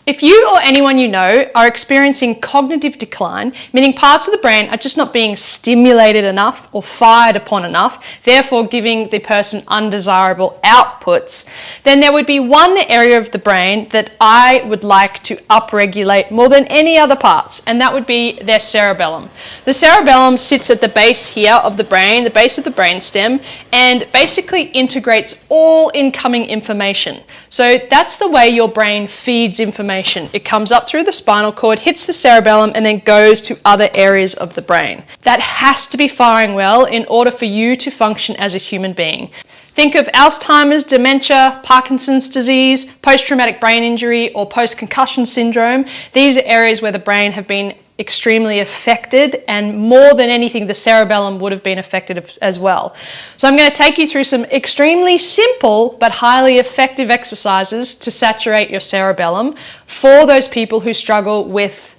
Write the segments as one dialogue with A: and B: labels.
A: If you or anyone you know are experiencing cognitive decline, meaning parts of the brain are just not being stimulated enough or fired upon enough, therefore giving the person undesirable outputs, then there would be one area of the brain that I would like to upregulate more than any other parts, and that would be their cerebellum. The cerebellum sits at the base here of the brain, the base of the brainstem, and basically integrates all incoming information. So that's the way your brain feeds information. It comes up through the spinal cord, hits the cerebellum, and then goes to other areas of the brain. That has to be firing well in order for you to function as a human being. Think of Alzheimer's, dementia, Parkinson's disease, post-traumatic brain injury, or post-concussion syndrome. These are areas where the brain have been extremely affected, and more than anything, the cerebellum would have been affected as well. So I'm going to take you through some extremely simple but highly effective exercises to saturate your cerebellum for those people who struggle with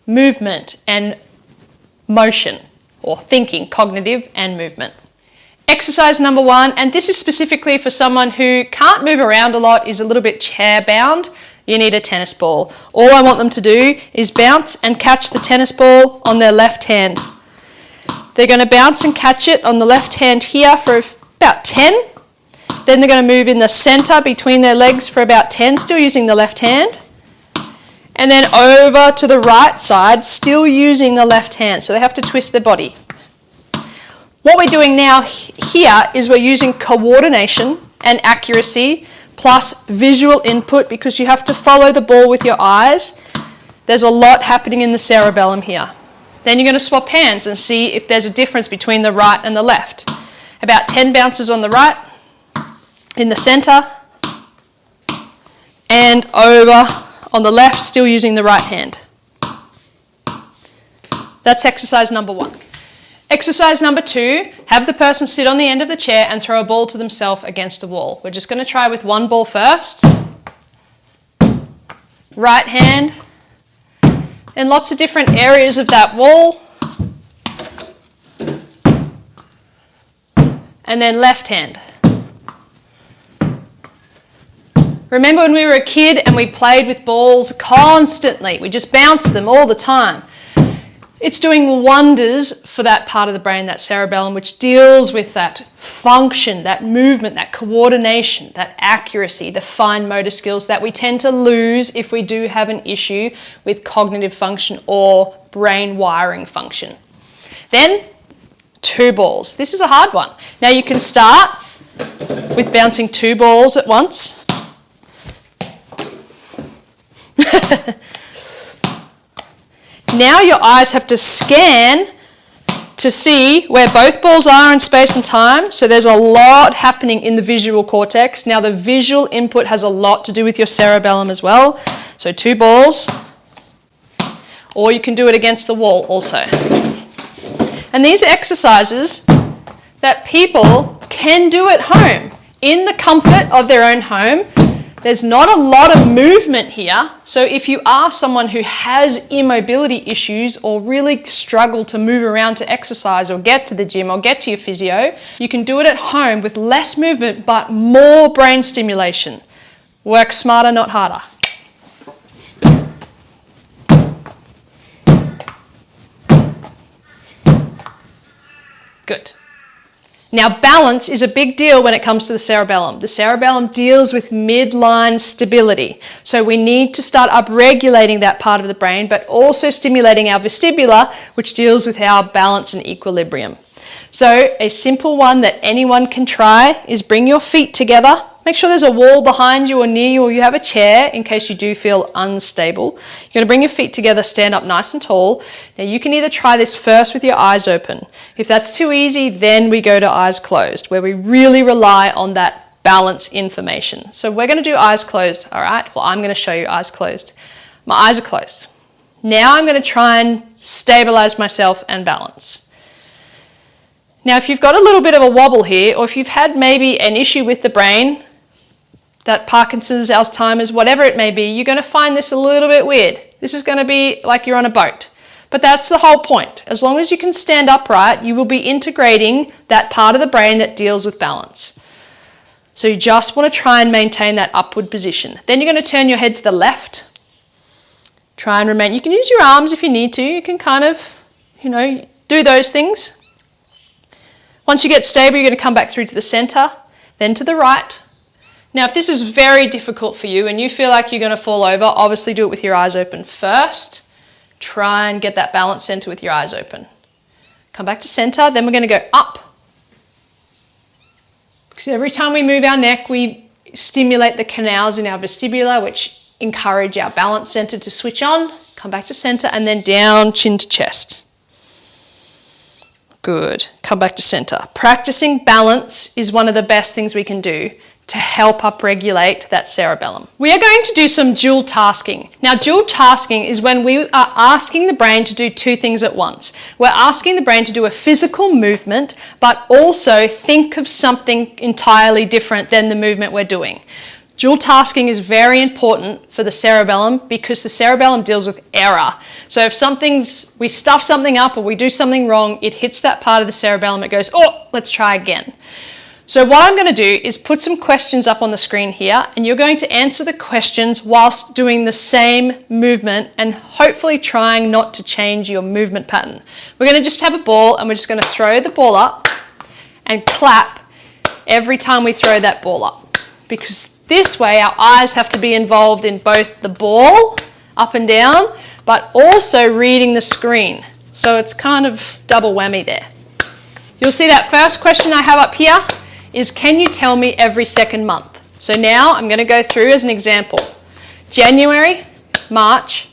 A: movement and motion, or thinking, cognitive and movement. Exercise number 1, and this is specifically for someone who can't move around a lot, is a little bit chair bound. You need a tennis ball. All I want them to do is bounce and catch the tennis ball on their left hand. They're going to bounce and catch it on the left hand here for about 10. Then they're going to move in the center between their legs for about 10, still using the left hand. And then over to the right side, still using the left hand. So they have to twist their body. What we're doing now here is we're using coordination and accuracy plus visual input, because you have to follow the ball with your eyes. There's a lot happening in the cerebellum here. Then you're going to swap hands and see if there's a difference between the right and the left. About 10 bounces on the right, in the center, and over on the left, still using the right hand. That's exercise number 1. Exercise number 2, have the person sit on the end of the chair and throw a ball to themselves against a wall. We're just going to try with one ball first. Right hand. And lots of different areas of that wall. And then left hand. Remember when we were a kid and we played with balls constantly? We just bounced them all the time. It's doing wonders for that part of the brain, that cerebellum, which deals with that function, that movement, that coordination, that accuracy, the fine motor skills that we tend to lose if we do have an issue with cognitive function or brain wiring function. Then, 2 balls. This is a hard one. Now you can start with bouncing 2 balls at once. Now your eyes have to scan to see where both balls are in space and time. So there's a lot happening in the visual cortex. Now the visual input has a lot to do with your cerebellum as well. So 2 balls, or you can do it against the wall also. And these are exercises that people can do at home in the comfort of their own home. There's not a lot of movement here, so if you are someone who has immobility issues or really struggle to move around to exercise or get to the gym or get to your physio, you can do it at home with less movement but more brain stimulation. Work smarter, not harder. Good. Now, balance is a big deal when it comes to the cerebellum. The cerebellum deals with midline stability. So we need to start upregulating that part of the brain, but also stimulating our vestibular, which deals with our balance and equilibrium. So a simple one that anyone can try is bring your feet together. Make sure there's a wall behind you or near you, or you have a chair in case you do feel unstable. You're going to bring your feet together, stand up nice and tall. Now you can either try this first with your eyes open. If that's too easy, then we go to eyes closed, where we really rely on that balance information. So we're going to do eyes closed, all right? Well, I'm going to show you eyes closed. My eyes are closed. Now I'm going to try and stabilize myself and balance. Now, if you've got a little bit of a wobble here, or if you've had maybe an issue with the brain, that Parkinson's, Alzheimer's, whatever it may be, you're going to find this a little bit weird. This is going to be like you're on a boat. But that's the whole point. As long as you can stand upright, you will be integrating that part of the brain that deals with balance. So you just want to try and maintain that upward position. Then you're going to turn your head to the left. Try and remain. You can use your arms if you need to. You can kind of, do those things. Once you get stable, you're going to come back through to the center, then to the right. Now, if this is very difficult for you and you feel like you're going to fall over, obviously do it with your eyes open first. Try and get that balance center with your eyes open. Come back to center, then we're going to go up. Because every time we move our neck, we stimulate the canals in our vestibular, which encourage our balance center to switch on. Come back to center and then down, chin to chest. Good. Come back to center. Practicing balance is one of the best things we can do to help upregulate that cerebellum. We are going to do some dual tasking. Now, dual tasking is when we are asking the brain to do two things at once. We're asking the brain to do a physical movement, but also think of something entirely different than the movement we're doing. Dual tasking is very important for the cerebellum because the cerebellum deals with error. So if we stuff something up or we do something wrong, it hits that part of the cerebellum, it goes, oh, let's try again. So what I'm going to do is put some questions up on the screen here, and you're going to answer the questions whilst doing the same movement and hopefully trying not to change your movement pattern. We're going to just have a ball and we're just going to throw the ball up and clap every time we throw that ball up, because this way our eyes have to be involved in both the ball up and down, but also reading the screen. So it's kind of double whammy there. You'll see that first question I have up here is, can you tell me every second month? So now I'm going to go through as an example. January, March,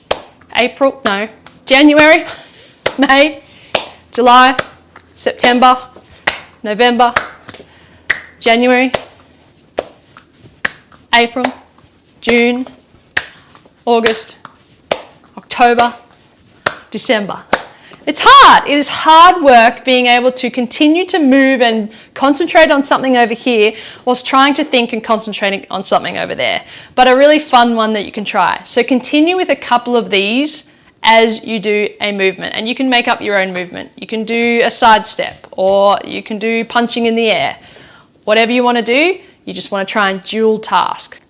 A: January, May, July, September, November, January, April, June, August, October, December. It's hard. It is hard work being able to continue to move and concentrate on something over here whilst trying to think and concentrating on something over there. But a really fun one that you can try. So continue with a couple of these as you do a movement, and you can make up your own movement. You can do a side step, or you can do punching in the air. Whatever you want to do, you just want to try and dual task.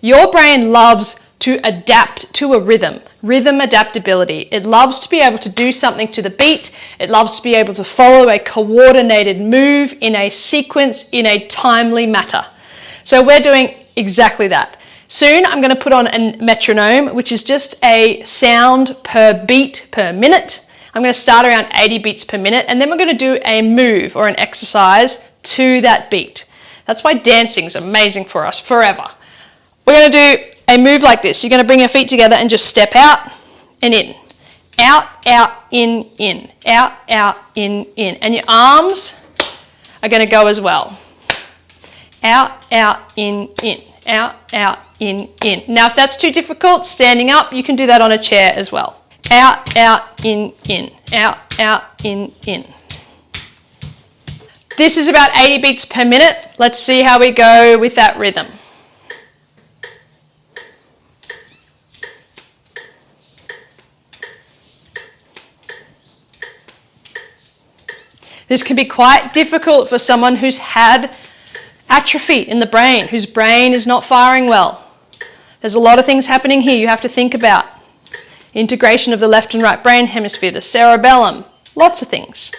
A: Your brain loves to adapt to a rhythm adaptability. It loves to be able to do something to the beat. It loves to be able to follow a coordinated move in a sequence in a timely manner. So we're doing exactly that. Soon I'm going to put on a metronome, which is just a sound per beat per minute. I'm going to start around 80 beats per minute, and then we're going to do a move or an exercise to that beat. That's why dancing is amazing for us forever. We're going to do a move like this. You're going to bring your feet together and just step out and in. Out, out, in, out, in. And your arms are going to go as well. Out, in, out, in. Now, if that's too difficult, standing up, you can do that on a chair as well. Out, in, out, in. This is about 80 beats per minute. Let's see how we go with that rhythm. This can be quite difficult for someone who's had atrophy in the brain, whose brain is not firing well. There's a lot of things happening here you have to think about. Integration of the left and right brain hemisphere, the cerebellum, lots of things.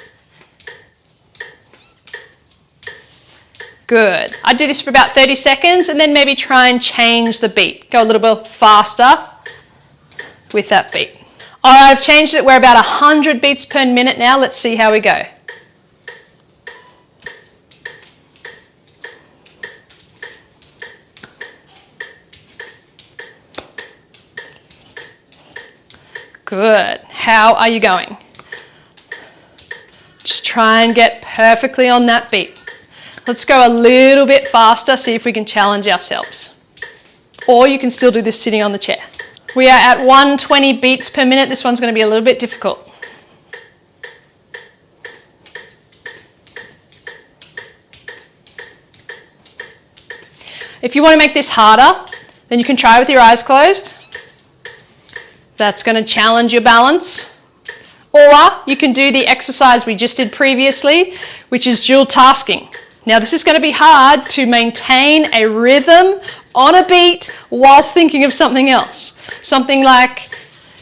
A: Good. I do this for about 30 seconds and then maybe try and change the beat. Go a little bit faster with that beat. All right, I've changed it. We're about 100 beats per minute now. Let's see how we go. Good. How are you going? Just try and get perfectly on that beat. Let's go a little bit faster, see if we can challenge ourselves. Or you can still do this sitting on the chair. We are at 120 beats per minute. This one's going to be a little bit difficult. If you want to make this harder, then you can try with your eyes closed. That's going to challenge your balance. Or you can do the exercise we just did previously, which is dual tasking. Now this is going to be hard to maintain a rhythm on a beat whilst thinking of something else. Something like,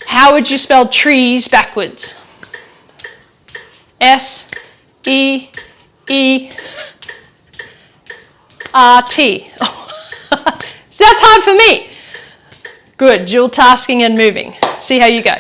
A: how would you spell trees backwards? S-E-E-R-T. So that's hard for me. Good, dual tasking and moving. See how you go.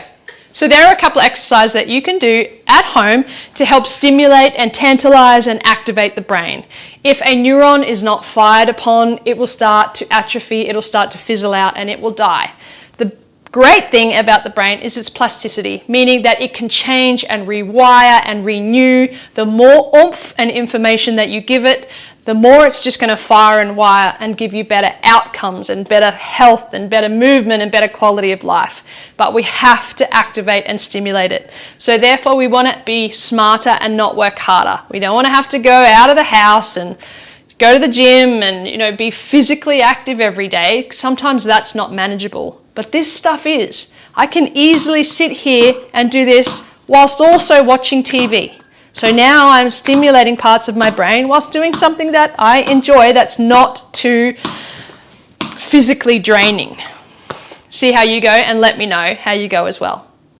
A: So there are a couple of exercises that you can do at home to help stimulate and tantalize and activate the brain. If a neuron is not fired upon, it will start to atrophy, it'll start to fizzle out, and it will die. The great thing about the brain is its plasticity, meaning that it can change and rewire and renew. The more oomph and information that you give it, the more it's just going to fire and wire and give you better outcomes and better health and better movement and better quality of life. But we have to activate and stimulate it. So therefore we want to be smarter and not work harder. We don't want to have to go out of the house and go to the gym and be physically active every day. Sometimes that's not manageable. But this stuff is. I can easily sit here and do this whilst also watching TV. So now I'm stimulating parts of my brain whilst doing something that I enjoy that's not too physically draining. See how you go and let me know how you go as well.